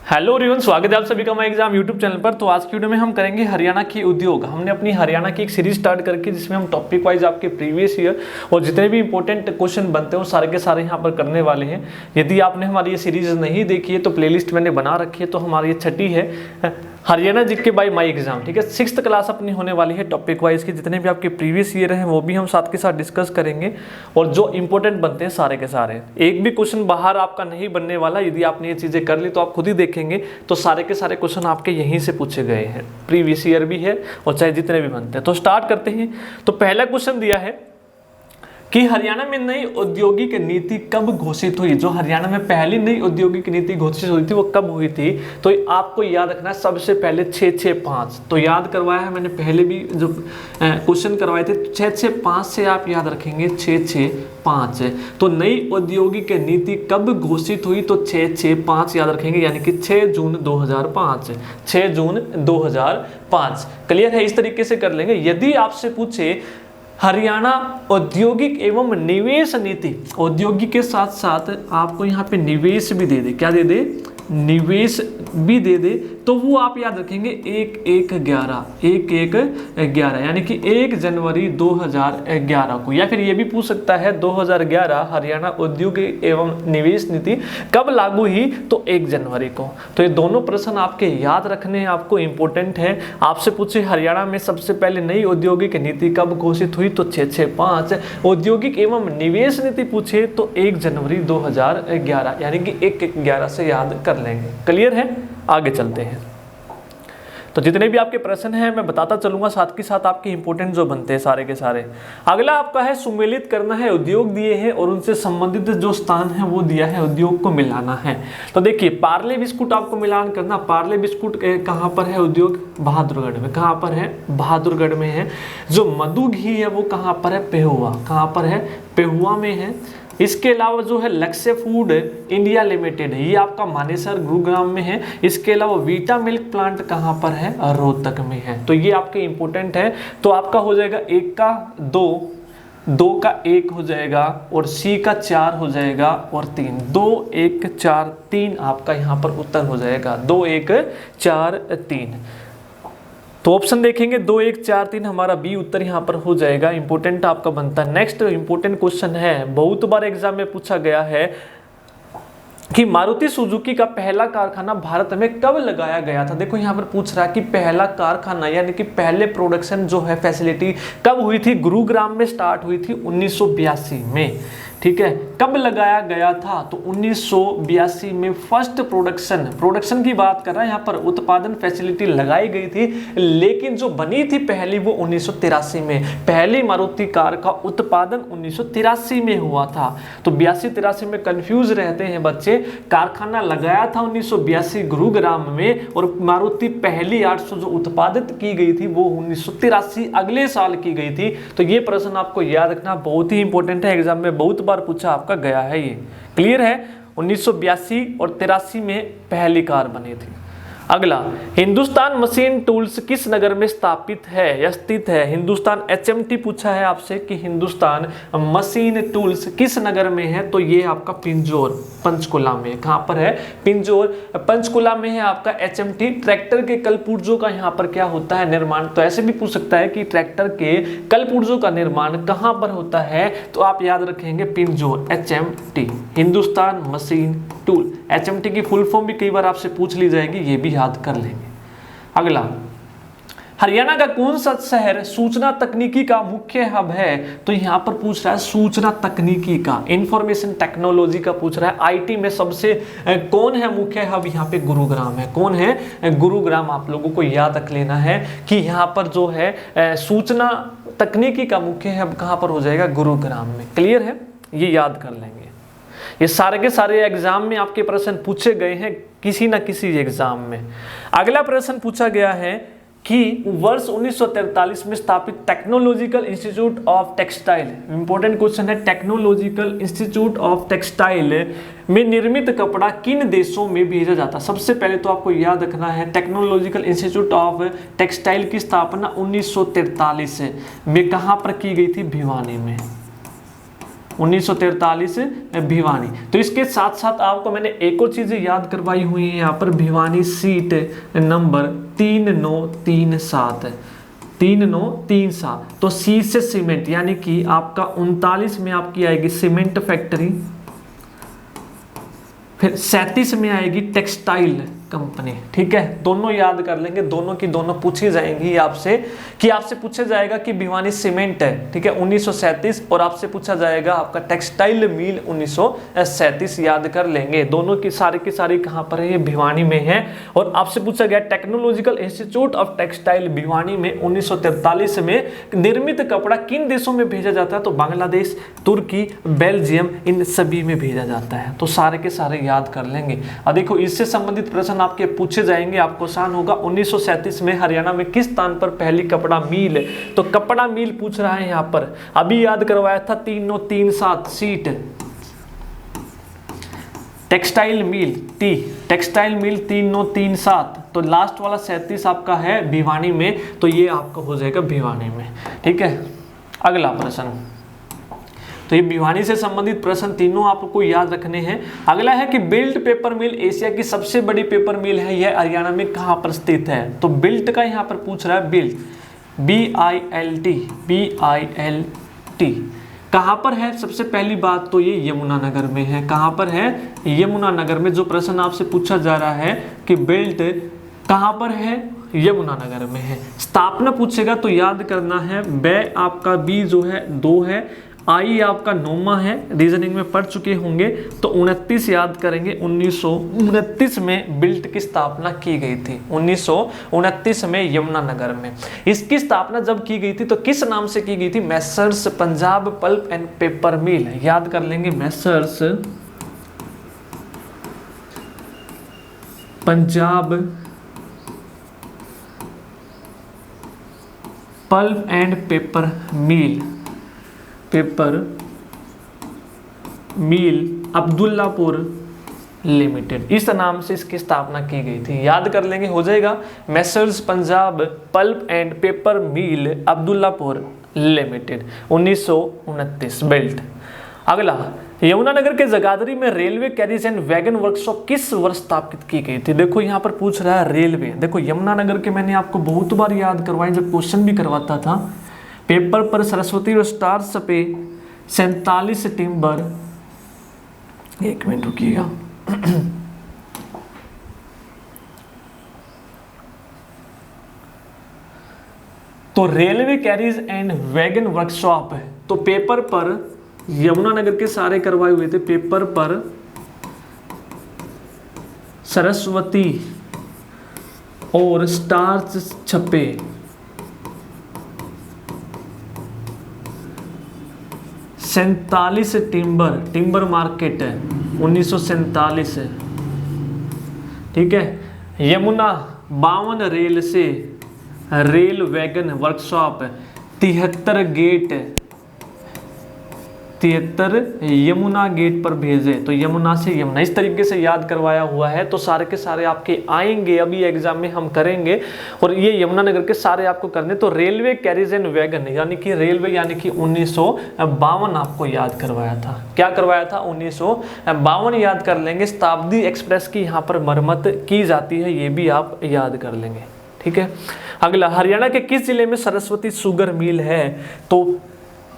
Hello everyone, स्वागत है आप सभी का माई एग्जाम यूट्यूब चैनल पर। तो आज की वीडियो में हम करेंगे हरियाणा की उद्योग। हमने अपनी हरियाणा की एक सीरीज स्टार्ट करके जिसमें हम टॉपिक वाइज आपके प्रीवियस ईयर और जितने भी इंपॉर्टेंट क्वेश्चन बनते हैं वो सारे के सारे यहाँ पर करने वाले हैं। यदि आपने हमारी ये सीरीज नहीं देखी है तो प्लेलिस्ट मैंने बना रखी है। तो हमारी ये छठी है Haryana GK by my exam, ठीक है। 6th क्लास अपनी होने वाली है। टॉपिक वाइज के जितने भी आपके प्रीवियस ईयर हैं वो भी हम साथ के साथ डिस्कस करेंगे और जो इंपॉर्टेंट बनते हैं सारे के सारे। एक भी क्वेश्चन बाहर आपका नहीं बनने वाला। यदि आपने ये चीजें कर ली तो आप खुद ही देखेंगे तो सारे के सारे क्वेश्चन आपके यहीं से पूछे गए हैं, प्रीवियस ईयर भी है और चाहे जितने भी बनते हैं। तो स्टार्ट करते हैं। तो पहला क्वेश्चन दिया है कि हरियाणा में नई औद्योगिक नीति कब घोषित हुई। जो हरियाणा में पहली नई औद्योगिक नीति घोषित हुई थी वो कब हुई थी। तो आपको याद रखना है सबसे पहले 665। तो याद करवाया है मैंने, पहले भी जो क्वेश्चन करवाए थे 665 से आप याद रखेंगे 665। तो नई औद्योगिक नीति कब घोषित हुई तो 665 याद रखेंगे, यानी कि 6 जून 2005। 6 जून 2005। क्लियर है, इस तरीके से कर लेंगे। यदि आपसे पूछे हरियाणा औद्योगिक एवं निवेश नीति, औद्योगिक के साथ साथ आपको यहाँ पे निवेश भी दे दे, क्या दे दे, निवेश भी दे दे, तो वो आप याद रखेंगे 1/1/11 यानी कि 1 जनवरी 2011 को। या फिर ये भी पूछ सकता है 2011 हरियाणा औद्योगिक एवं निवेश नीति कब लागू हुई तो 1 जनवरी को। तो ये दोनों प्रश्न आपके याद रखने हैं, आपको इंपॉर्टेंट है। आपसे पूछे हरियाणा में सबसे पहले नई औद्योगिक नीति कब घोषित हुई तो 665। औद्योगिक एवं निवेश नीति पूछे तो 1 जनवरी 2011 यानी कि 1/11 से याद कर लेंगे। क्लियर है, आगे चलते हैं। तो जितने भी आपके प्रश्न हैं मैं बताता चलूंगा, साथ के साथ आपके इंपॉर्टेंट जो बनते हैं सारे के सारे। अगला आपका है सुमेलित करना है। उद्योग दिए हैं और उनसे संबंधित जो स्थान है वो दिया है, उद्योग को मिलाना है। तो देखिए पार्ले बिस्कुट आपको मिलान करना। पार्ले बिस्कुट कहाँ पर है उद्योग, बहादुरगढ़ में। कहाँ पर है, बहादुरगढ़ में है। जो मधु घी है वो कहाँ पर है, पेहुआ। कहाँ पर है, पेहुआ में है। इसके अलावा जो है लक्ष्य फूड इंडिया लिमिटेड है, ये आपका मानेसर गुरुग्राम में है। इसके अलावा वीटा मिल्क प्लांट कहाँ पर है, रोहतक में है। तो ये आपके इंपॉर्टेंट है। तो आपका हो जाएगा 1 का 2, 2 का 1 हो जाएगा और C का 4 हो जाएगा और 3। 2 1 4 3 आपका यहाँ पर उत्तर हो जाएगा। 2 1 4 3। तो ऑप्शन देखेंगे 2 1 4 3 हमारा बी उत्तर यहाँ पर हो जाएगा। इंपॉर्टेंट आपका बनता है। नेक्स्ट इंपॉर्टेंट क्वेश्चन है, बहुत बार एग्जाम में पूछा गया है कि मारुति सुजुकी का पहला कारखाना भारत में कब लगाया गया था। देखो यहाँ पर पूछ रहा है कि पहला कारखाना यानी कि पहले प्रोडक्शन जो है फैसिलिटी कब हुई थी। गुरुग्राम में स्टार्ट हुई थी 1982 में, ठीक है। कब लगाया गया था तो 1982 में फर्स्ट प्रोडक्शन की बात कर रहा है यहाँ पर। उत्पादन फैसिलिटी लगाई गई थी, लेकिन जो बनी थी पहली वो 1983 में। पहली मारुति कार का उत्पादन 1983 में हुआ था। तो 82-83 में कंफ्यूज रहते हैं बच्चे। कारखाना लगाया था 1982 गुरुग्राम में और मारुति पहली 800 जो उत्पादित की गई थी वो 1983 अगले साल की गई थी। तो ये प्रश्न आपको याद रखना बहुत ही इंपॉर्टेंट है, एग्जाम में बहुत बार पूछा आपका गया है ये। क्लियर है, 1982 और 83 में पहली कार बनी थी। अगला, हिंदुस्तान मशीन टूल्स किस नगर में स्थापित है या स्थित है। हिंदुस्तान HMT पूछा है आपसे कि हिंदुस्तान मशीन टूल्स किस नगर में है। तो ये आपका पिंजौर पंचकुला में। कहाँ पर है, पिंजौर पंचकुला में है आपका HMT। ट्रैक्टर के कल पुर्जों का यहाँ पर क्या होता है, निर्माण। तो ऐसे भी पूछ सकता है कि ट्रैक्टर के कल पुर्जों का निर्माण कहाँ पर होता है। तो आप याद रखेंगे Pinjore, HMT Hindustan machine tool. HMT की फुल फॉर्म भी कई बार आपसे पूछ ली जाएगी, ये भी याद कर लेंगे। अगला, हरियाणा का कौन सा शहर सूचना तकनीकी का मुख्य हब है। तो यहाँ पर पूछ रहा है सूचना तकनीकी का, इंफॉर्मेशन टेक्नोलॉजी का पूछ रहा है। IT में सबसे कौन है मुख्य हब, यहाँ पे गुरुग्राम है। कौन है, गुरुग्राम। आप लोगों को याद रख लेना है कि यहाँ पर जो है सूचना तकनीकी का मुख्य हब कहाँ पर हो जाएगा, गुरुग्राम में। क्लियर है, ये याद कर लेंगे। ये सारे के सारे एग्जाम में आपके प्रश्न पूछे गए हैं किसी ना किसी एग्जाम में। अगला प्रश्न पूछा गया है कि वर्ष 1943 में स्थापित technological institute of textile, important question है, टेक्नोलॉजिकल इंस्टीट्यूट ऑफ टेक्सटाइल में निर्मित कपड़ा किन देशों में भेजा जाता। सबसे पहले तो आपको याद रखना है टेक्नोलॉजिकल इंस्टीट्यूट ऑफ टेक्सटाइल की स्थापना 1943 में कहाँ पर की गई थी, भिवानी में। 1943 भिवानी। तो इसके साथ साथ आपको मैंने एक और चीज़ याद करवाई हुई है यहाँ पर, भिवानी सीट नंबर 3937, 3937। तो सी से सीमेंट, यानी कि आपका 39 में आपकी आएगी सीमेंट फैक्ट्री, फिर 37 में आएगी टेक्सटाइल कंपनी। ठीक है, दोनों याद कर लेंगे, दोनों की दोनों पूछी जाएंगी आपसे, कि आपसे पूछा जाएगा कि भिवानी सीमेंट है, ठीक है, 1937, और आपसे पूछा जाएगा आपका टेक्सटाइल मिल 1937, याद कर लेंगे। दोनों की सारी कहाँ पर है, ये भिवानी में है। और आपसे पूछा गया technological institute of textile Bhiwani में 1943 में निर्मित कपड़ा किन देशों में भेजा जाता है, तो बांग्लादेश, तुर्की, बेल्जियम, इन सभी में भेजा जाता है। तो सारे के सारे याद कर लेंगे। अब देखो इससे संबंधित प्रश्न आपके पूछे जाएंगे, आपको आसान होगा। 1937 में हरियाणा में किस स्थान पर पहली कपड़ा मिल, तो कपड़ा मिल पूछ रहा है यहाँ पर, अभी याद करवाया था 3937 seat, textile mill textile mill 3937, तो लास्ट वाला 37 आपका है भिवानी में, तो ये आपका हो जाएगा भिवानी में। ठीक है, अगला प्रश्न, तो ये भिवानी से संबंधित प्रश्न तीनों आपको याद रखने हैं। अगला है कि बिल्ट पेपर मिल एशिया की सबसे बड़ी पेपर मिल है, यह हरियाणा में कहाँ पर स्थित है, तो बिल्ट का यहाँ पर पूछ रहा है, बिल्ट BILT कहाँ पर है। सबसे पहली बात तो ये यमुनानगर में है। कहाँ पर है, यमुनानगर में। जो प्रश्न आपसे पूछा जा रहा है कि बिल्ट कहाँ पर है, यमुनानगर में है। स्थापना पूछेगा तो याद करना है, बै आपका बी जो है 2 है, आई आपका 9वां है, रीजनिंग में पढ़ चुके होंगे, तो 29 याद करेंगे। 1929 में बिल्ट की स्थापना की गई थी, 1929 में यमुनानगर में। इसकी स्थापना जब की गई थी तो किस नाम से की गई थी, Messrs Punjab pulp and paper mill, याद कर लेंगे, Messrs Punjab pulp and paper mill Abdullapur limited, इस नाम से इसकी स्थापना की गई थी। याद कर लेंगे, हो जाएगा Messrs Punjab pulp and paper mill Abdullapur limited, 1929 built. अगला, यमुनानगर के जगाधरी में railway carriage and wagon workshop किस वर्ष स्थापित की गई थी। देखो यहाँ पर पूछ रहा है रेलवे। देखो यमुनानगर के मैंने आपको बहुत बार याद करवाए, जब क्वेश्चन भी करवाता था पेपर पर, सरस्वती और स्टार्स पे 47 टिम्बर, एक मिनट रुकिएगा, तो railway carriage and wagon workshop है, तो पेपर पर यमुनानगर के सारे करवाए हुए थे। पेपर पर सरस्वती और स्टार्च छपे, 47 टिम्बर मार्केट है, 1947। ठीक है, यमुना 52 रेल से rail wagon workshop, 73 gate, 73 Yamuna gate पर भेजे, तो यमुना से यमुना, इस तरीके से याद करवाया हुआ है। तो सारे के सारे आपके आएंगे, अभी एग्जाम में हम करेंगे, और ये यमुनानगर के सारे आपको करने। तो रेलवे कैरिज एंड वैगन यानी कि रेलवे, यानी कि 1952 आपको याद करवाया था। क्या करवाया था, 1952 याद कर लेंगे। शताब्दी एक्सप्रेस की यहाँ पर मरम्मत की जाती है, ये भी आप याद कर लेंगे। ठीक है, अगला, हरियाणा के किस जिले में सरस्वती शुगर मिल है, तो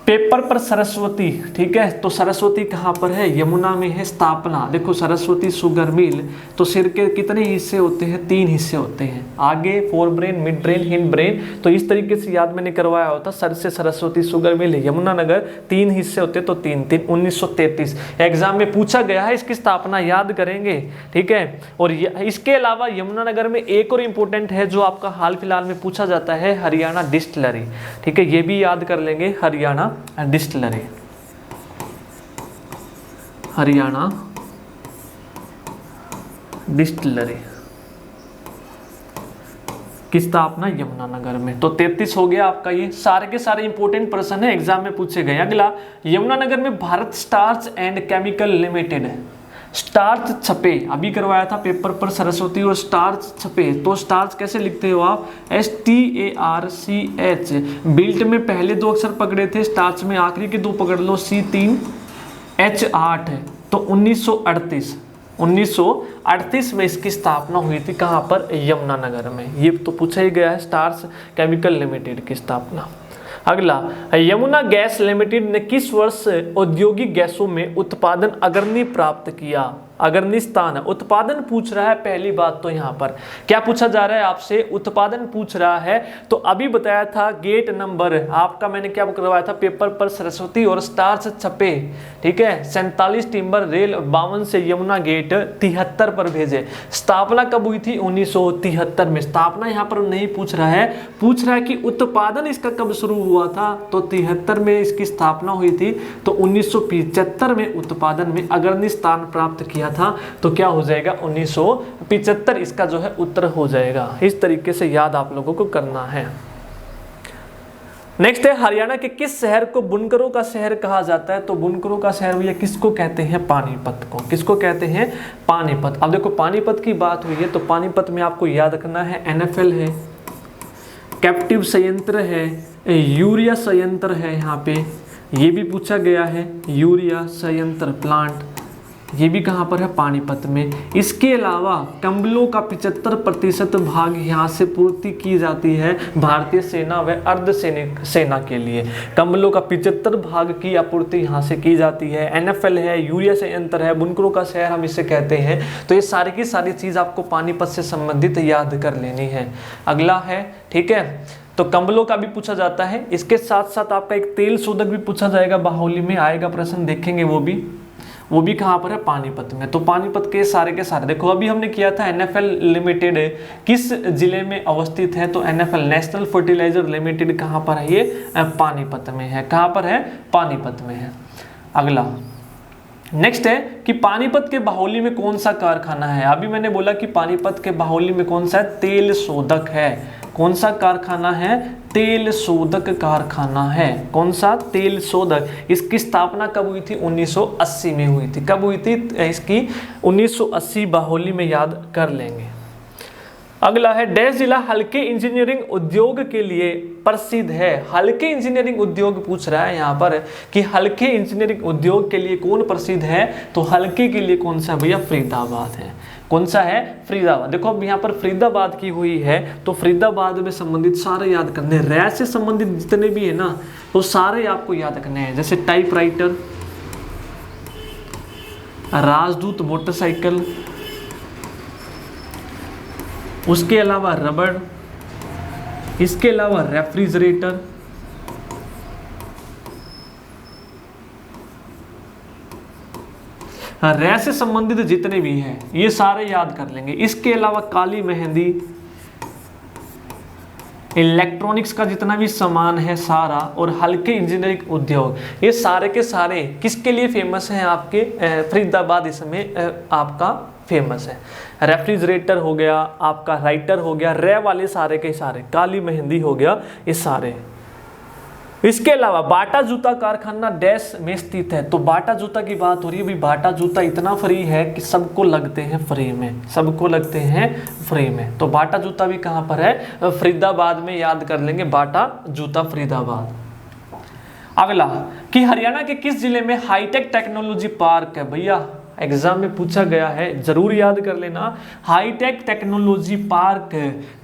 पेपर पर सरस्वती, ठीक है, तो सरस्वती कहाँ पर है, यमुना में है स्थापना। देखो सरस्वती शुगर मिल, तो सिर के कितने हिस्से होते हैं, 3 हिस्से होते हैं, आगे fore brain, mid brain, hind brain. तो इस तरीके से याद मैंने करवाया होता, सर से सरस्वती शुगर मिल, यमुनानगर, 3 हिस्से होते, तो 3 3 1933 एग्जाम में पूछा गया है, इसकी स्थापना याद करेंगे। ठीक है, और इसके अलावा यमुनानगर में एक और इम्पोर्टेंट है जो आपका हाल फिलहाल में पूछा जाता है, हरियाणा डिस्टिलरी। ठीक है, ये भी याद कर लेंगे, हरियाणा डिस्टिलरी, हरियाणा डिस्टिलरी की स्थापना यमुनानगर में। तो 33 हो गया आपका। ये सारे के सारे इंपॉर्टेंट प्रश्न है, एग्जाम में पूछे गए। अगला, यमुनानगर में Bharat starch and chemical limited, starch छपे, अभी करवाया था पेपर पर, सरस्वती और स्टार्च छपे, तो स्टार्च कैसे लिखते हो आप, STARCH। बिल्ट में पहले 2 अक्षर पकड़े थे, स्टार्च में आखिरी के 2 पकड़ लो, C3 H8 है तो 1938 में इसकी स्थापना हुई थी। कहाँ पर? यमुनानगर में। ये तो पूछा ही गया है, स्टार्स केमिकल लिमिटेड की स्थापना। अगला, यमुना गैस लिमिटेड ने किस वर्ष औद्योगिक गैसों में उत्पादन अग्रणी प्राप्त किया? अग्रणी स्थान है, उत्पादन पूछ रहा है। पहली बात तो यहाँ पर क्या पूछा जा रहा है आपसे? उत्पादन पूछ रहा है। तो अभी बताया था गेट नंबर आपका, मैंने क्या करवाया था पेपर पर, सरस्वती और स्टार्स छपे, ठीक है। 47 टिम्बर रेल 52 से यमुना गेट 73 पर भेजे। स्थापना कब हुई थी? 1973 में। स्थापना यहाँ पर नहीं पूछ रहा है, पूछ रहा है कि उत्पादन इसका कब शुरू हुआ था। तो 73 में इसकी स्थापना हुई थी, तो 1975 में उत्पादन में अग्रणी स्थान प्राप्त किया था। तो क्या हो जाएगा? 1975 इसका जो है उत्तर हो जाएगा। इस तरीके से याद आप लोगों को करना है। नेक्स्ट है, हरियाणा के किस शहर को बुनकरों का शहर कहा जाता है? तो बुनकरों का शहर भैया किसको कहते हैं? पानीपत को। किसको कहते हैं? पानीपत। अब देखो पानीपत की बात हुई है तो पानीपत में आपको याद रखना है NFL है, कैप्टिव संयंत्र है, यूरिया संयंत्र है, यहाँ पे ये भी पूछा गया है, यूरिया संयंत्र प्लांट, ये भी कहाँ पर है? पानीपत में। इसके अलावा कंबलों का 75% भाग यहाँ से पूर्ति की जाती है भारतीय सेना व अर्धसैनिक सेना के लिए। कंबलों का 75 भाग की आपूर्ति यहाँ से की जाती है। NFL है, यूरिया संयंत्र है, बुनकरों का शहर हम इसे कहते हैं। तो ये सारी की सारी चीज़ आपको पानीपत से संबंधित याद कर लेनी है। अगला है, ठीक है, तो कंबलों का भी पूछा जाता है। इसके साथ साथ आपका एक तेल शोधक भी पूछा जाएगा, बाहुली में आएगा प्रश्न, देखेंगे वो भी कहाँ पर है? पानीपत में। तो पानीपत के सारे देखो, अभी हमने किया था NFL लिमिटेड किस जिले में अवस्थित है? तो NFL नेशनल फर्टिलाइजर लिमिटेड कहाँ पर है? ये पानीपत में है। कहाँ पर है? पानीपत में है। अगला नेक्स्ट है कि पानीपत के बाहुली में कौन सा कारखाना है? अभी मैंने बोला कि पानीपत के बाहुली में कौन सा है? तेल शोधक है। कौन सा कारखाना है? तेल शोधक कारखाना है। कौन सा? तेल शोधक। इसकी स्थापना कब हुई थी? 1980 में हुई थी। कब हुई थी इसकी? 1980 बाहुली में याद कर लेंगे। अगला है, डैश जिला हल्के इंजीनियरिंग उद्योग के लिए प्रसिद्ध है? हल्के इंजीनियरिंग उद्योग पूछ रहा है यहाँ पर कि हल्के इंजीनियरिंग उद्योग के लिए कौन प्रसिद्ध है? तो हल्के के लिए कौन सा भैया? फरीदाबाद है। कौन सा है? फरीदाबाद। देखो अब यहाँ पर फरीदाबाद की हुई है तो फरीदाबाद में संबंधित सारे याद करने, रैय से संबंधित जितने भी है ना तो सारे आपको याद रखने हैं। जैसे टाइपराइटर, राजदूत मोटरसाइकिल, उसके अलावा रबड़, इसके अलावा रेफ्रिजरेटर, रैय से संबंधित जितने भी हैं ये सारे याद कर लेंगे। इसके अलावा काली मेहंदी, इलेक्ट्रॉनिक्स का जितना भी सामान है सारा, और हल्के इंजीनियरिंग उद्योग, ये सारे के सारे किसके लिए फेमस हैं? आपके फरीदाबाद इसमें आपका फेमस है। रेफ्रिजरेटर हो गया, आपका राइटर हो गया, रे वाले सारे के सारे, काली मेहंदी हो गया, ये सारे। इसके अलावा बाटा जूता कारखाना डैश में स्थित है? तो बाटा जूता की बात हो रही है भाई। बाटा जूता इतना फ्री है कि सबको लगते हैं फ्री में, सबको लगते हैं फ्री में। तो बाटा जूता भी कहाँ पर है? फरीदाबाद में। याद कर लेंगे बाटा जूता फरीदाबाद। अगला कि हरियाणा के किस जिले में हाईटेक टेक्नोलॉजी पार्क है? भैया एग्जाम में पूछा गया है, जरूर याद कर लेना। हाईटेक टेक्नोलॉजी पार्क,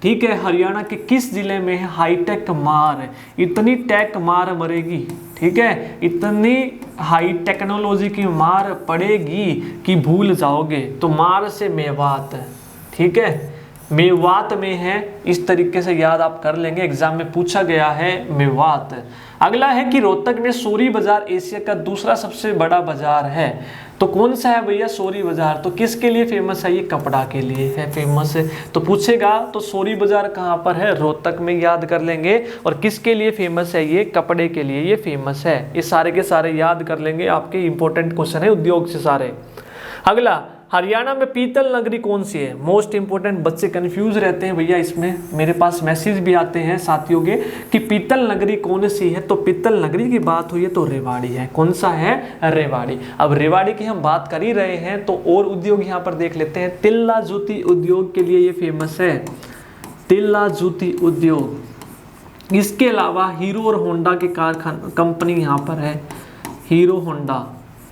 ठीक है, हरियाणा के किस जिले में है? हाईटेक मार, इतनी टेक मार मरेगी, ठीक है, इतनी हाई टेक्नोलॉजी की मार पड़ेगी कि भूल जाओगे। तो मार से मेवात, ठीक है, मेवात में है। इस तरीके से याद आप कर लेंगे, एग्जाम में पूछा गया है मेवात। अगला है कि रोहतक में सोरी बाजार एशिया का दूसरा सबसे बड़ा बाजार है। तो कौन सा है भैया? सोरी बाजार। तो किसके लिए फेमस है? ये कपड़ा के लिए है फेमस है। तो पूछेगा तो सोरी बाजार कहाँ पर है? रोहतक में। याद कर लेंगे। और किसके लिए फेमस है? ये कपड़े के लिए ये फेमस है। ये सारे के सारे याद कर लेंगे, आपके इंपॉर्टेंट क्वेश्चन है उद्योग से सारे। अगला, हरियाणा में पीतल नगरी कौन सी है? मोस्ट इंपोर्टेंट, बच्चे कंफ्यूज रहते हैं भैया इसमें, मेरे पास मैसेज भी आते हैं साथियों के कि पीतल नगरी कौन सी है। तो पीतल नगरी की बात हुई है तो रेवाड़ी है। कौन सा है? रेवाड़ी। अब रेवाड़ी की हम बात कर ही रहे हैं तो और उद्योग यहाँ पर देख लेते हैं। तिल्ला जूती उद्योग के लिए ये फेमस है, तिल्ला जूती उद्योग। इसके अलावा हीरो और होंडा के कारखाना कंपनी यहाँ पर है, हीरो होंडा,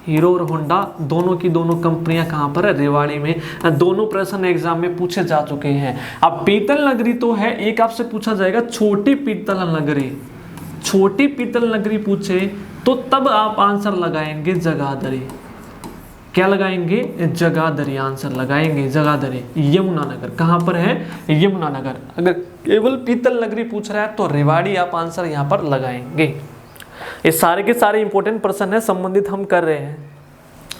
हीरो और होंडा दोनों की दोनों कंपनियां कहाँ पर है, रेवाड़ी में। दोनों प्रश्न एग्जाम में पूछे जा चुके हैं। अब पीतल नगरी तो है, एक आपसे पूछा जाएगा छोटी पीतल नगरी, छोटी पीतल नगरी पूछे तो तब आप आंसर लगाएंगे जगाधरी। क्या लगाएंगे, जगाधरी आंसर लगाएंगे, जगाधरी। यमुनानगर कहाँ पर है, यमुनानगर। अगर केवल पीतल नगरी पूछ रहा है तो रेवाड़ी आप आंसर यहाँ पर लगाएंगे। ये सारे के सारे इंपॉर्टेंट प्रश्न है, संबंधित हम कर रहे हैं।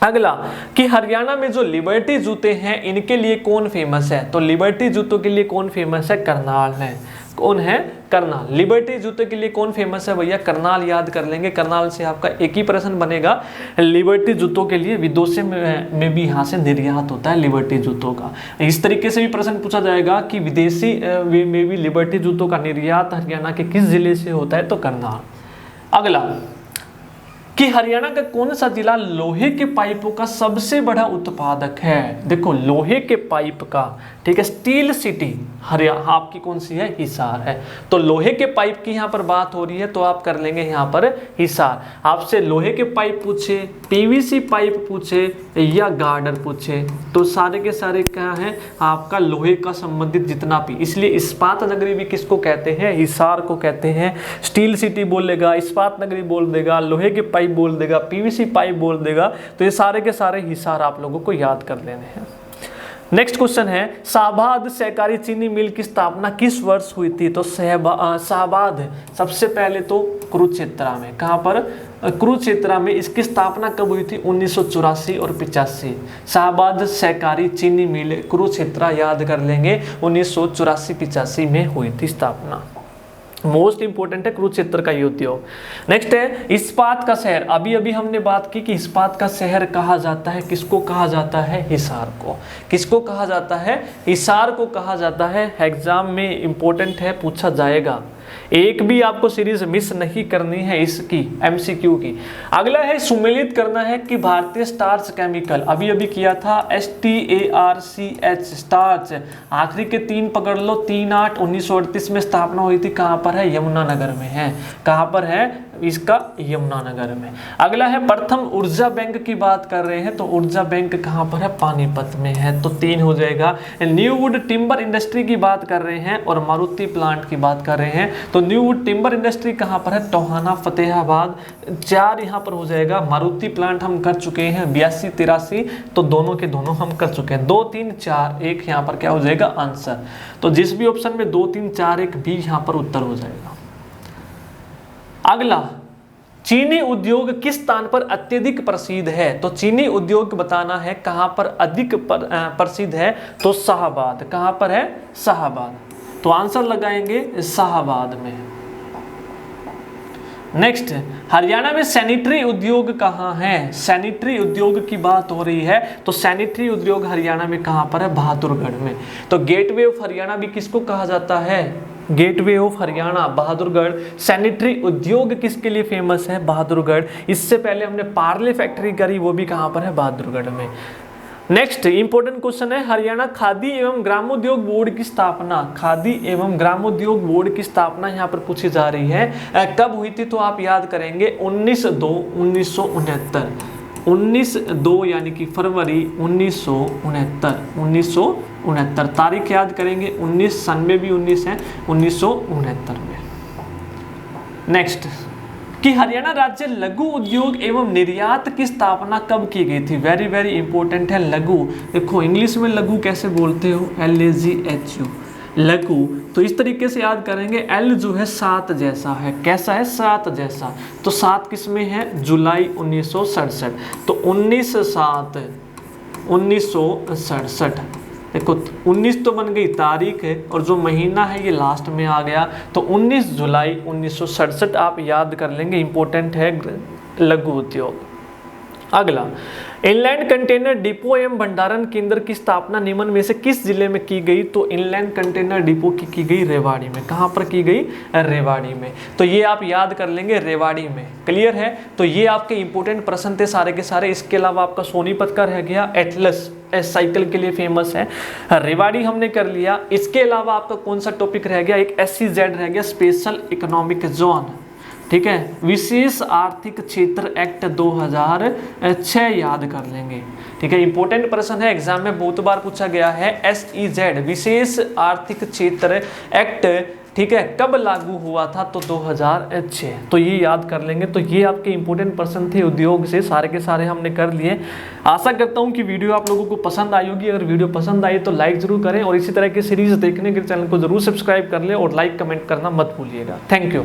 अगला कि हरियाणा में जो लिबर्टी जूते हैं इनके लिए कौन फेमस है, तो लिबर्टी जूतों के लिए कौन फेमस है, करनाल है। कौन है, करनाल। लिबर्टी जूते के लिए कौन फेमस है भैया, करनाल। याद कर लेंगे, करनाल से आपका एक ही प्रश्न बनेगा। लिबर्टी जूतों के लिए विदेशों में भी यहाँ से निर्यात होता है लिबर्टी जूतों का। इस तरीके से भी प्रश्न पूछा जाएगा कि विदेशी में भी लिबर्टी जूतों का निर्यात हरियाणा के किस जिले से होता है, तो करनाल। अगला कि हरियाणा का कौन सा जिला लोहे के पाइपों का सबसे बड़ा उत्पादक है। देखो लोहे के पाइप का, ठीक है, स्टील सिटी हरियाणा आपकी कौन सी है, हिसार है। तो लोहे के पाइप की यहाँ पर बात हो रही है तो आप कर लेंगे यहाँ पर हिसार। आपसे लोहे के पाइप पूछे, पीवीसी पाइप पूछे या गार्डर पूछे तो सारे के सारे क्या है आपका लोहे का संबंधित जितना भी। इसलिए इस्पात नगरी भी किसको कहते हैं, हिसार को कहते हैं। स्टील सिटी बोलेगा, इस्पात नगरी बोल देगा, लोहे के पाइप बोल देगा, पीवीसी पाइप बोल देगा, तो ये सारे के सारे हिसार आप लोगों को याद कर लेने हैं। नेक्स्ट क्वेश्चन है शाहबाद सहकारी चीनी मिल की स्थापना किस वर्ष हुई थी, तो शाहबाद सबसे पहले तो कुरुक्षेत्र में। कहाँ पर, कुरुक्षेत्र में। इसकी स्थापना कब हुई थी, 1984 और 85। शाहबाद सहकारी चीनी मिल कुरुक्षेत्र याद कर लेंगे, 1984-85 में हुई थी स्थापना। मोस्ट इंपोर्टेंट है कुरुक्षेत्र का ये उद्योग। नेक्स्ट है इस्पात का शहर। अभी अभी हमने बात की कि इस्पात का शहर कहा जाता है, किसको कहा जाता है, हिसार को। किसको कहा जाता है, हिसार को कहा जाता है। एग्जाम में इंपॉर्टेंट है, पूछा जाएगा। एक भी आपको सीरीज मिस नहीं करनी है इसकी, एमसीक्यू की। अगला है सुमेलित करना है कि भारतीय स्टार्च केमिकल, अभी अभी किया था STARCH स्टार्च, आखिरी के 3 पकड़ लो, 3/8/1938 में स्थापना हुई थी। कहाँ पर है, यमुनानगर में है। कहाँ पर है इसका, यमुनानगर में। अगला है प्रथम ऊर्जा बैंक की बात कर रहे हैं तो ऊर्जा बैंक कहाँ पर है, पानीपत में है, तो 3 हो जाएगा। न्यू वुड टिम्बर इंडस्ट्री की बात कर रहे हैं और मारुति प्लांट की बात कर रहे हैं तो न्यू वुड टिम्बर इंडस्ट्री कहाँ पर है, टोहाना फतेहाबाद। 4 यहाँ पर हो जाएगा। मारुति प्लांट हम कर चुके हैं 82-83, तो दोनों के दोनों हम कर चुके हैं। 2, 3, 4, 1 यहाँ पर क्या हो जाएगा आंसर। तो जिस भी ऑप्शन में 2, 3, 4, 1 भी यहाँ पर उत्तर हो जाएगा। अगला चीनी उद्योग किस स्थान पर अत्यधिक प्रसिद्ध है, तो चीनी उद्योग बताना है कहां पर अधिक प्रसिद्ध है, तो शाहबाद। कहां पर है, शाहबाद। तो आंसर लगाएंगे शाहबाद में। नेक्स्ट हरियाणा में सैनिटरी उद्योग कहाँ है, सैनिटरी उद्योग की बात हो रही है तो सैनिटरी उद्योग हरियाणा में कहाँ पर है, बहादुरगढ़ में। तो गेटवे ऑफ हरियाणा भी किसको कहा जाता है, gateway of Haryana Bahadurgarh. Sanitary उद्योग किसके लिए फेमस है, बहादुरगढ़। इससे पहले हमने पार्ले फैक्ट्री करी, वो भी कहाँ पर है, बहादुरगढ़ में। नेक्स्ट इंपॉर्टेंट क्वेश्चन है हरियाणा खादी एवं ग्रामोद्योग बोर्ड की स्थापना, खादी एवं ग्रामोद्योग बोर्ड की स्थापना यहाँ पर पूछी जा रही है कब हुई थी, तो आप याद करेंगे 19/2/1969, 19/2 यानी कि फरवरी 1969, तारीख याद करेंगे 1990 भी 19 है, 1969 में। नेक्स्ट कि हरियाणा राज्य लघु उद्योग एवं निर्यात की स्थापना कब की गई थी, वेरी वेरी इंपॉर्टेंट है लघु। देखो इंग्लिश में लघु कैसे बोलते हो, LAGHU, लघु। तो इस तरीके से याद करेंगे, L जो है 7 जैसा है, कैसा है 7 जैसा, तो 7 किस में है, जुलाई 1967, तो 19/7/1967। देखो 19 तो बन गई तारीख है और जो महीना है ये लास्ट में आ गया, तो 19 जुलाई 1967 आप याद कर लेंगे, इंपॉर्टेंट है लघु उद्योग। अगला इनलैंड कंटेनर डिपो एवं भंडारण केंद्र की स्थापना निम्न में से किस जिले में की गई, तो इनलैंड कंटेनर डिपो की गई रेवाड़ी में। कहाँ पर की गई, रेवाड़ी में। तो ये आप याद कर लेंगे रेवाड़ी में, क्लियर है। तो ये आपके इंपॉर्टेंट प्रश्न थे सारे के सारे। इसके अलावा आपका सोनीपत का रह गया, एटलस साइकिल के लिए फेमस है, रेवाड़ी हमने कर लिया। इसके अलावा आपका कौन सा टॉपिक रह गया, एक SEZ रह गया, स्पेशल इकोनॉमिक जोन। ठीक है। विशेष आर्थिक क्षेत्र एक्ट 2006 याद कर लेंगे। ठीक है, इंपॉर्टेंट प्रश्न है, एग्जाम में बहुत बार पूछा गया है। SEZ विशेष आर्थिक क्षेत्र एक्ट, ठीक है, कब लागू हुआ था? तो 2006। तो ये याद कर लेंगे। तो ये आपके इंपॉर्टेंट प्रश्न थे उद्योग से, सारे के सारे हमने कर लिए। आशा करता हूँ कि वीडियो आप लोगों को पसंद आई होगी। अगर वीडियो पसंद आई तो लाइक जरूर करें और इसी तरह की सीरीज देखने के चैनल को जरूर सब्सक्राइब कर लें और लाइक कमेंट करना मत भूलिएगा। Thank you.